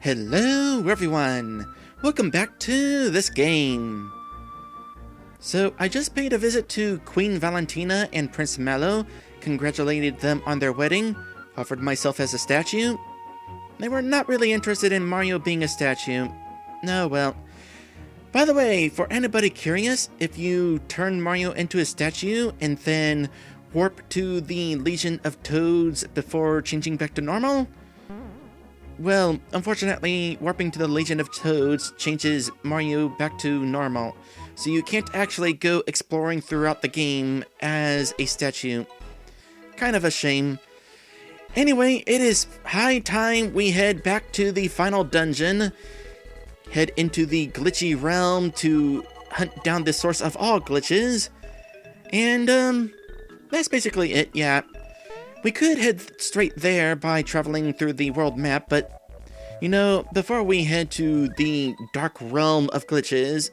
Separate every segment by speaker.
Speaker 1: Hello everyone! Welcome back to this game! So, I just paid a visit to Queen Valentina and Prince Mallow, congratulated them on their wedding, offered myself as a statue. They were not really interested in Mario being a statue. No, well. By the way, for anybody curious, if you turn Mario into a statue and then warp to the Legion of Toads before changing back to normal, well, unfortunately, warping to the Legion of Toads changes Mario back to normal, so you can't actually go exploring throughout the game as a statue. Kind of a shame. Anyway, it is high time we head back to the final dungeon, head into the glitchy realm to hunt down the source of all glitches, and that's basically it, yeah. We could head straight there by traveling through the world map, but, you know, before we head to the dark realm of glitches,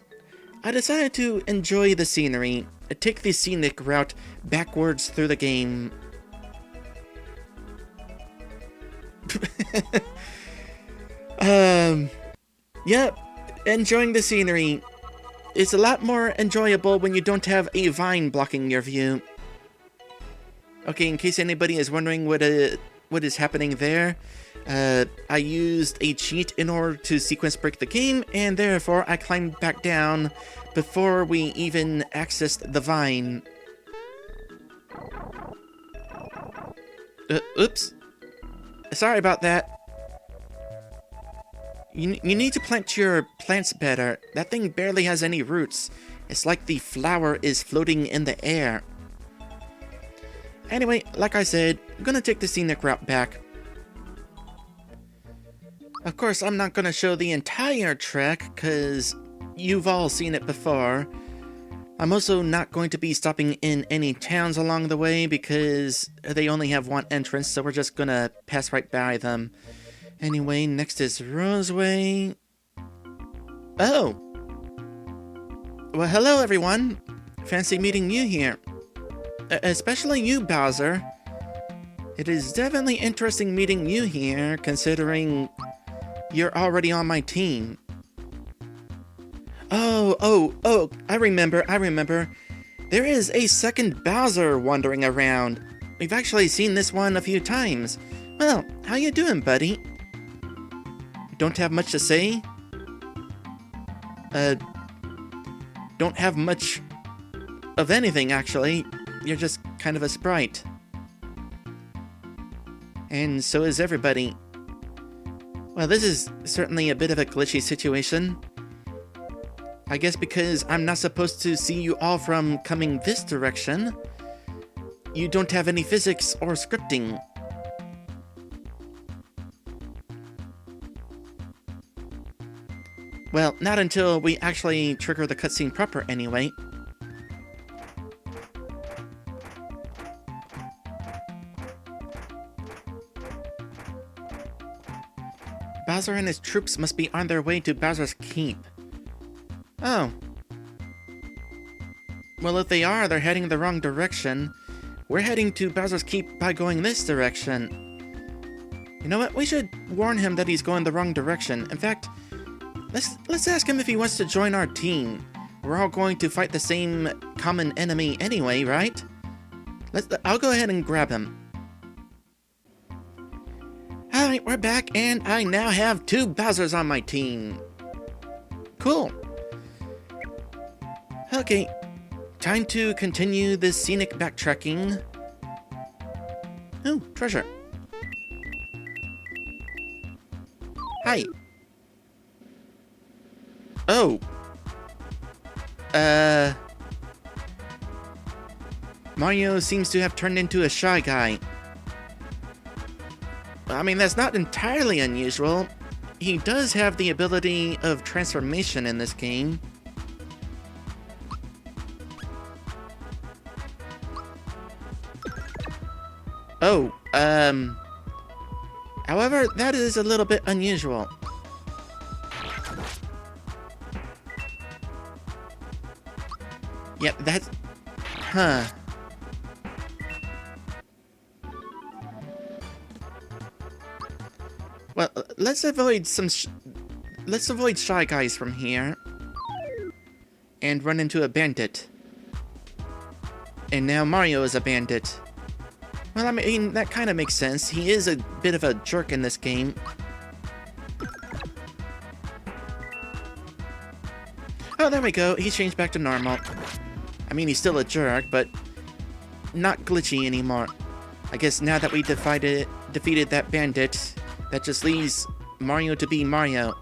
Speaker 1: I decided to enjoy the scenery, take the scenic route backwards through the game. Yep, enjoying the scenery. It's a lot more enjoyable when you don't have a vine blocking your view. Okay, in case anybody is wondering what is happening there, I used a cheat in order to sequence break the game, and therefore I climbed back down before we even accessed the vine. Oops. Sorry about that. You need to plant your plants better. That thing barely has any roots. It's like the flower is floating in the air. Anyway, like I said, I'm gonna take the scenic route back. Of course, I'm not gonna show the entire trek, cause you've all seen it before. I'm also not going to be stopping in any towns along the way, because they only have one entrance, so we're just gonna pass right by them. Anyway, next is Roseway. Oh! Well, hello everyone! Fancy meeting you here. Especially you, Bowser. It is definitely interesting meeting you here, considering you're already on my team. Oh, I remember. There is a second Bowser wandering around. We've actually seen this one a few times. Well, how you doing, buddy? Don't have much to say? Don't have much of anything, actually. You're just kind of a sprite. And so is everybody. Well, this is certainly a bit of a glitchy situation. I guess because I'm not supposed to see you all from coming this direction, you don't have any physics or scripting. Well, not until we actually trigger the cutscene proper anyway. Bowser and his troops must be on their way to Bowser's Keep. Oh. Well, if they are, they're heading the wrong direction. We're heading to Bowser's Keep by going this direction. You know what? We should warn him that he's going the wrong direction. In fact, let's ask him if he wants to join our team. We're all going to fight the same common enemy anyway, right? I'll go ahead and grab him. Alright, we're back, and I now have 2 Bowsers on my team. Cool. Okay, time to continue this scenic backtracking. Ooh, treasure. Hi. Oh. Mario seems to have turned into a shy guy. I mean, that's not entirely unusual. He does have the ability of transformation in this game. Oh, however, that is a little bit unusual. Yep, that's... Huh. Well, let's avoid Shy Guys from here. And run into a bandit. And now Mario is a bandit. Well, I mean, that kind of makes sense. He is a bit of a jerk in this game. Oh, there we go. He's changed back to normal. I mean, he's still a jerk, but not glitchy anymore. I guess now that we defeated that bandit, that just leaves Mario to be Mario.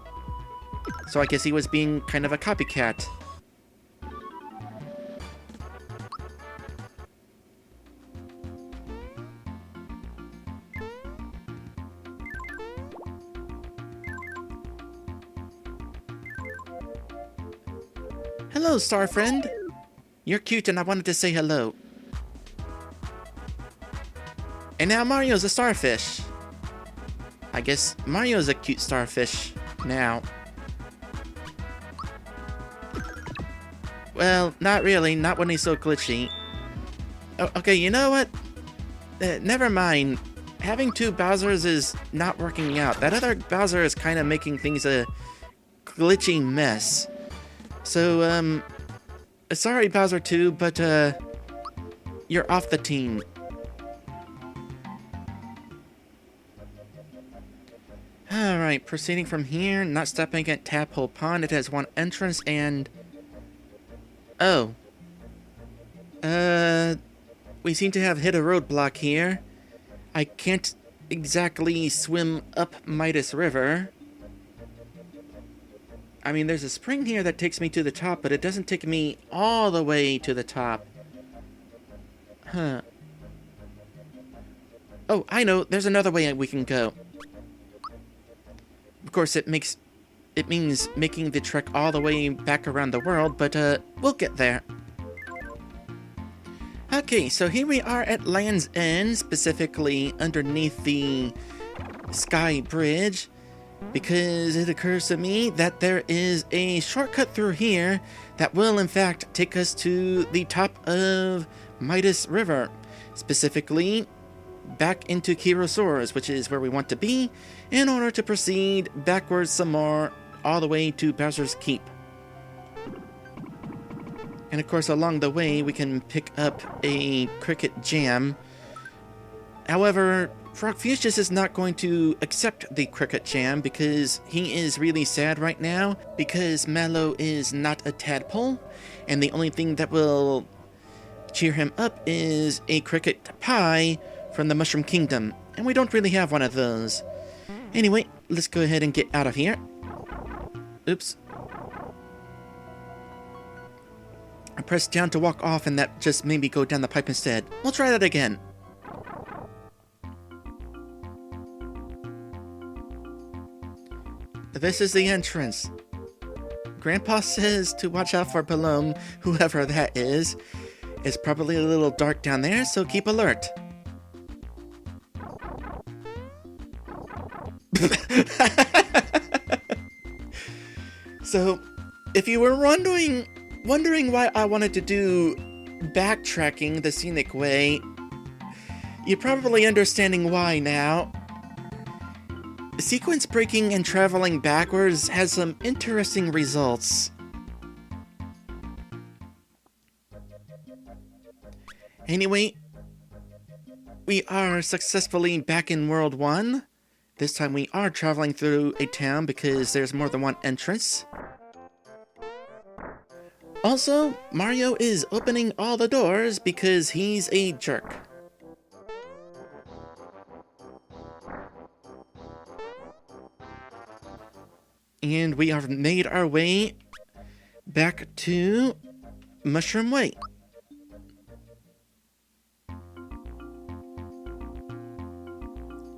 Speaker 1: So I guess he was being kind of a copycat. Hello, star friend. You're cute and I wanted to say hello. And now Mario's a starfish. I guess Mario's a cute starfish now. Well, not really. Not when he's so glitchy. Oh, okay, you know what? Never mind. Having two Bowsers is not working out. That other Bowser is kind of making things a glitchy mess. So, sorry Bowser 2, but, you're off the team. Alright, proceeding from here, not stopping at Tadpole Pond. It has one entrance and... Oh. We seem to have hit a roadblock here. I can't exactly swim up Midas River. I mean, there's a spring here that takes me to the top, but it doesn't take me all the way to the top. Huh. Oh, I know. There's another way we can go. Of course, it means making the trek all the way back around the world, but we'll get there. Okay, so here we are at Land's End, specifically underneath the Sky Bridge, because it occurs to me that there is a shortcut through here that will in fact take us to the top of Midas River, specifically back into Kirosaurus, which is where we want to be, in order to proceed backwards some more, all the way to Bowser's Keep. And of course, along the way, we can pick up a Cricket Jam. However, Frogfucius is not going to accept the Cricket Jam because he is really sad right now because Mallow is not a tadpole, and the only thing that will cheer him up is a cricket pie from the Mushroom Kingdom, and we don't really have one of those. Anyway, let's go ahead and get out of here. Oops. I pressed down to walk off and that just made me go down the pipe instead. We'll try that again. This is the entrance. Grandpa says to watch out for Palom, whoever that is. It's probably a little dark down there, so keep alert. So, if you were wondering why I wanted to do backtracking the scenic way, you're probably understanding why now. Sequence breaking and traveling backwards has some interesting results. Anyway, we are successfully back in World 1. This time we are traveling through a town because there's more than one entrance. Also, Mario is opening all the doors because he's a jerk. And we have made our way back to Mushroom Way.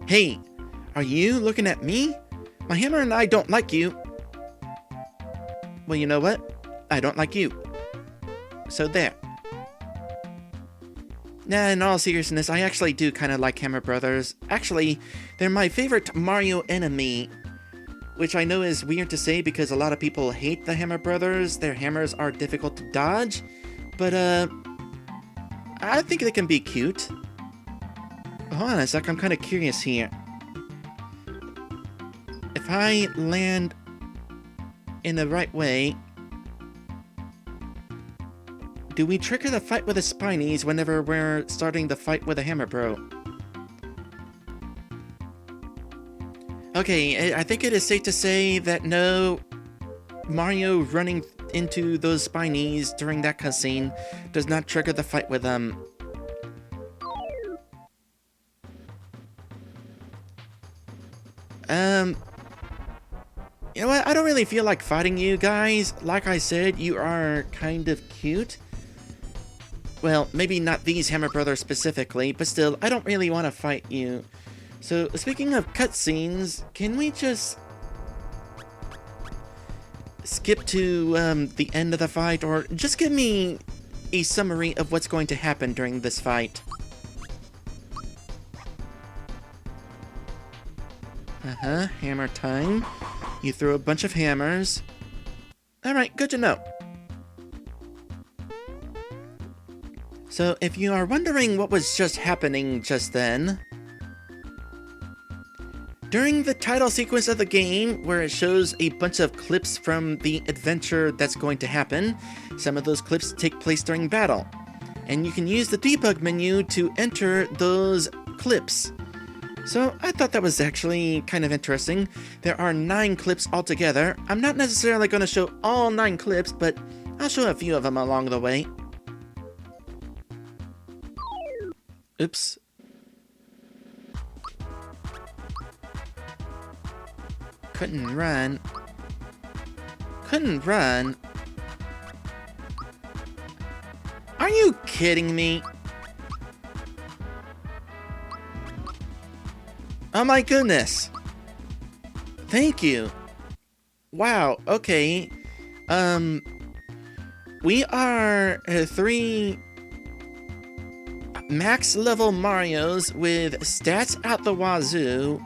Speaker 1: Hey, are you looking at me? My hammer and I don't like you. Well, you know what? I don't like you. So there. Nah, in all seriousness, I actually do kind of like Hammer Brothers. Actually, they're my favorite Mario enemy. Which I know is weird to say because a lot of people hate the Hammer Brothers. Their hammers are difficult to dodge. But, I think they can be cute. Hold on a sec, I'm kind of curious here. I land in the right way, do we trigger the fight with the Spinies whenever we're starting the fight with a Hammer Bro? Okay, I think it is safe to say that no, Mario running into those Spinies during that cutscene does not trigger the fight with them. You know what? I don't really feel like fighting you guys. Like I said, you are kind of cute. Well, maybe not these Hammer Brothers specifically, but still, I don't really want to fight you. So, speaking of cutscenes, can we just skip to the end of the fight, or just give me a summary of what's going to happen during this fight? Hammer time. You throw a bunch of hammers. Alright, good to know. So, if you are wondering what was just happening just then, during the title sequence of the game, where it shows a bunch of clips from the adventure that's going to happen, some of those clips take place during battle. And you can use the debug menu to enter those clips. So I thought that was actually kind of interesting. There are 9 clips altogether. I'm not necessarily going to show all 9 clips, but I'll show a few of them along the way. Oops. Couldn't run. Couldn't run. Are you kidding me? Oh my goodness. Thank you. Wow, okay. We are 3 max level Marios with stats out the wazoo.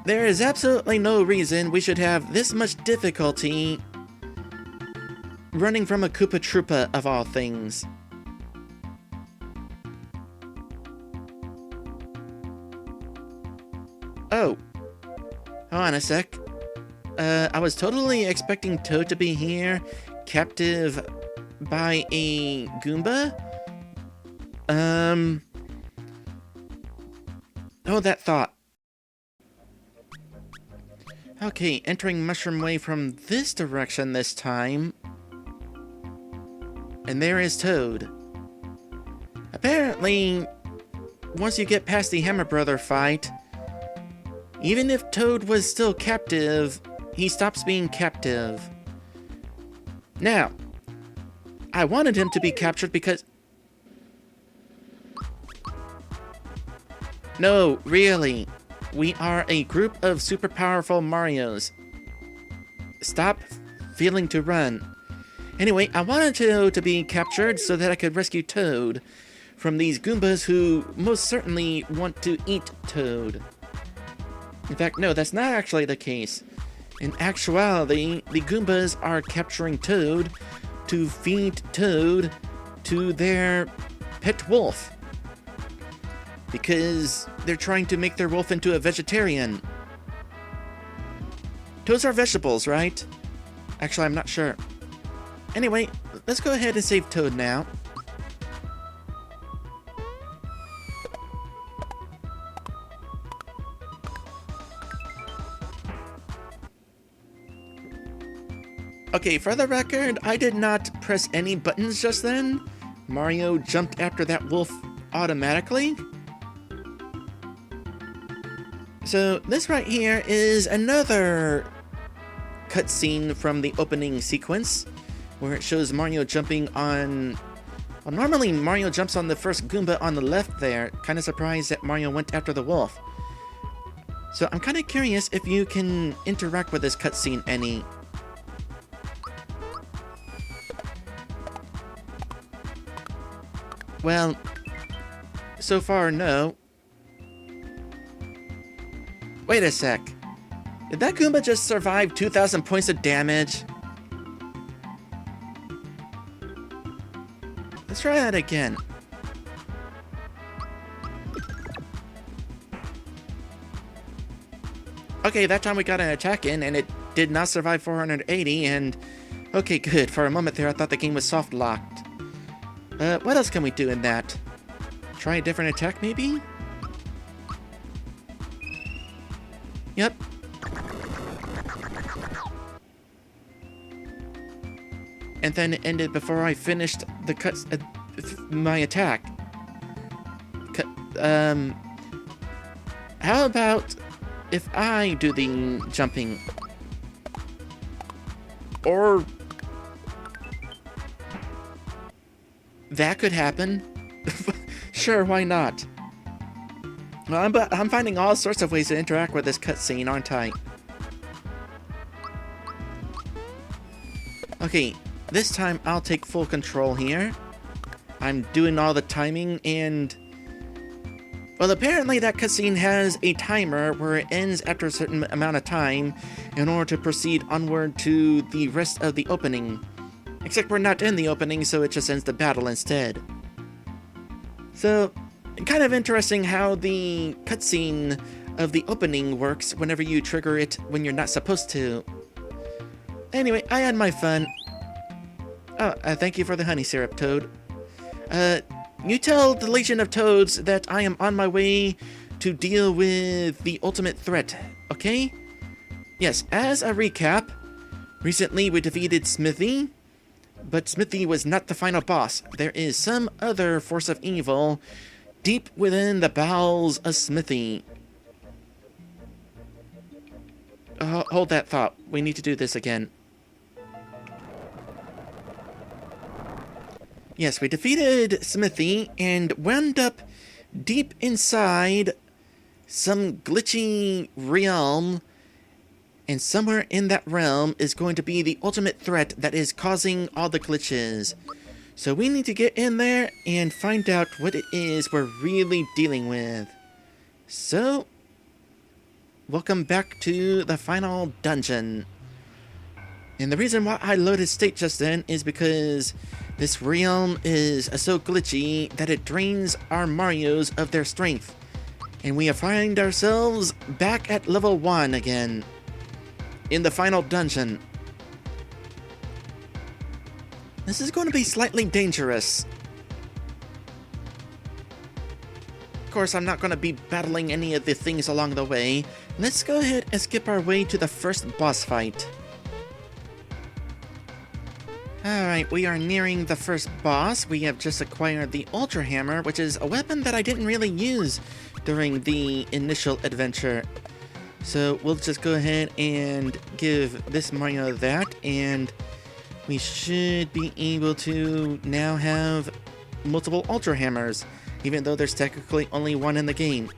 Speaker 1: There is absolutely no reason we should have this much difficulty running from a Koopa Troopa of all things. Oh. Hold on a sec. I was totally expecting Toad to be here, captive by a Goomba? Hold that thought. Okay, entering Mushroom Way from this direction this time. And there is Toad. Apparently, once you get past the Hammer Brother fight, even if Toad was still captive, he stops being captive. Now, I wanted him to be captured because... No, really. We are a group of super powerful Marios. Stop feeling to run. Anyway, I wanted Toad to be captured so that I could rescue Toad from these Goombas who most certainly want to eat Toad. In fact, no, that's not actually the case. In actuality, the Goombas are capturing Toad to feed Toad to their pet wolf. Because they're trying to make their wolf into a vegetarian. Toads are vegetables, right? Actually, I'm not sure. Anyway, let's go ahead and save Toad now. Okay, for the record, I did not press any buttons just then. Mario jumped after that wolf automatically. So this right here is another cutscene from the opening sequence, where it shows Mario jumping on... Well, normally Mario jumps on the first Goomba on the left there. Kind of surprised that Mario went after the wolf. So I'm kind of curious if you can interact with this cutscene any. Well, so far, no. Wait a sec. Did that Goomba just survive 2,000 points of damage? Let's try that again. Okay, that time we got an attack in, and it did not survive 480, and... Okay, good. For a moment there, I thought the game was soft-locked. What else can we do in that? Try a different attack, maybe? Yep. And then it ended before I finished the cuts... my attack. How about if I do the jumping? Or... that could happen. Sure, why not? Well, I'm finding all sorts of ways to interact with this cutscene, aren't I? Okay, this time I'll take full control here. I'm doing all the timing and... well, apparently that cutscene has a timer where it ends after a certain amount of time in order to proceed onward to the rest of the opening. Except we're not in the opening, so it just ends the battle instead. So, kind of interesting how the cutscene of the opening works whenever you trigger it when you're not supposed to. Anyway, I had my fun. Oh, thank you for the honey syrup, Toad. You tell the Legion of Toads that I am on my way to deal with the ultimate threat, okay? Yes, as a recap, recently we defeated Smithy, but Smithy was not the final boss. There is some other force of evil deep within the bowels of Smithy. Hold that thought. We need to do this again. Yes, we defeated Smithy and wound up deep inside some glitchy realm, and somewhere in that realm is going to be the ultimate threat that is causing all the glitches. So we need to get in there and find out what it is we're really dealing with. So, welcome back to the final dungeon. And the reason why I loaded state just then is because this realm is so glitchy that it drains our Marios of their strength. And we find ourselves back at level 1 again, in the final dungeon. This is going to be slightly dangerous. Of course, I'm not going to be battling any of the things along the way. Let's go ahead and skip our way to the first boss fight. Alright, we are nearing the first boss. We have just acquired the Ultra Hammer, which is a weapon that I didn't really use during the initial adventure. So we'll just go ahead and give this Mario that, and we should be able to now have multiple Ultra Hammers, even though there's technically only one in the game.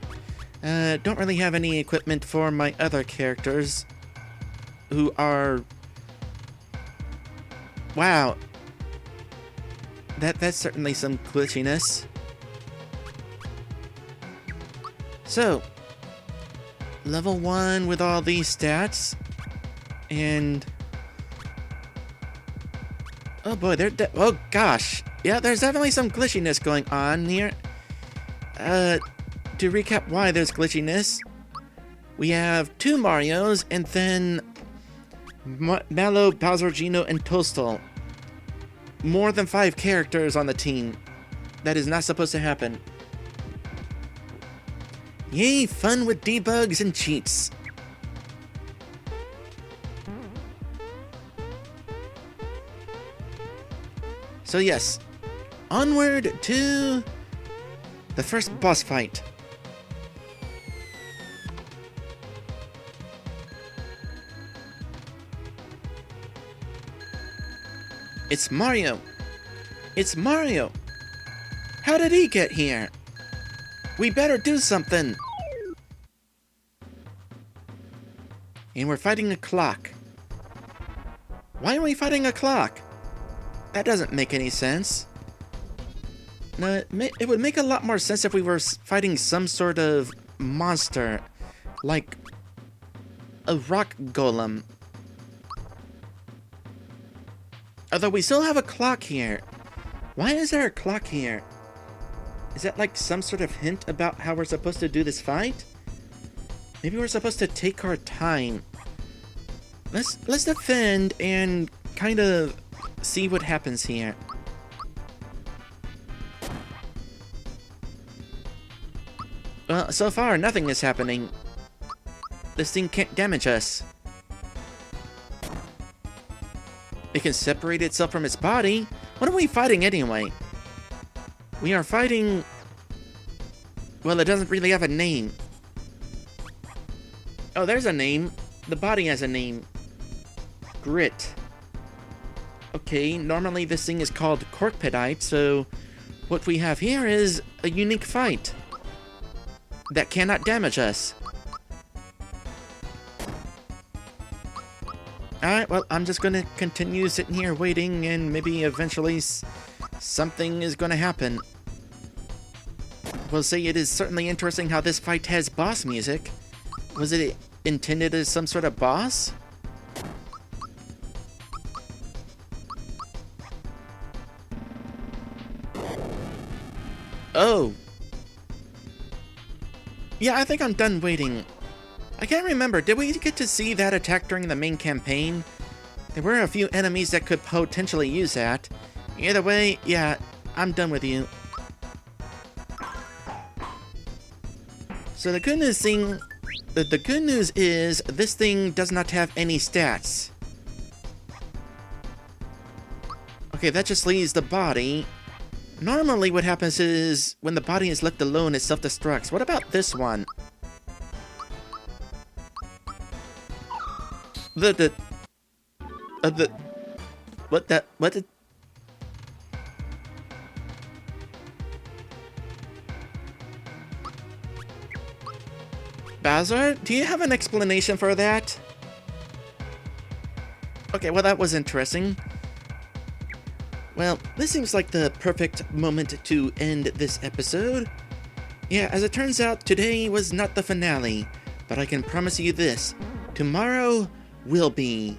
Speaker 1: Don't really have any equipment for my other characters, who are... wow. That's certainly some glitchiness. So, level 1 with all these stats, and... oh boy, oh gosh. Yeah, there's definitely some glitchiness going on here. To recap why there's glitchiness, we have 2 Marios, and then Mallow, Bowser, Geno, and Toastal. More than 5 characters on the team. That is not supposed to happen. Yay, fun with debugs and cheats. So yes, onward to the first boss fight. It's Mario! It's Mario! How did he get here? We better do something! And we're fighting a clock. Why are we fighting a clock? That doesn't make any sense. No, it would make a lot more sense if we were fighting some sort of monster, like a rock golem. Although we still have a clock here. Why is there a clock here? Is that like some sort of hint about how we're supposed to do this fight? Maybe we're supposed to take our time. Let's defend and kind of see what happens here. Well, so far nothing is happening. This thing can't damage us. It can separate itself from its body. What are we fighting anyway? We are fighting... Well, it doesn't really have a name. Oh, there's a name. The body has a name. Grit. Okay, normally this thing is called Corkpedite, so what we have here is a unique fight that cannot damage us. Alright, well, I'm just gonna continue sitting here waiting, and maybe eventually something is gonna happen. We'll see. It is certainly interesting how this fight has boss music. Was it intended as some sort of boss? Oh. Yeah, I think I'm done waiting. I can't remember, did we get to see that attack during the main campaign? There were a few enemies that could potentially use that. Either way, yeah, I'm done with you. So the good news is this thing does not have any stats. Okay, that just leaves the body. Normally what happens is when the body is left alone, it self-destructs. What about this one? Bowser, do you have an explanation for that? Okay, well that was interesting. Well, this seems like the perfect moment to end this episode. Yeah, as it turns out, today was not the finale, but I can promise you this, tomorrow will be.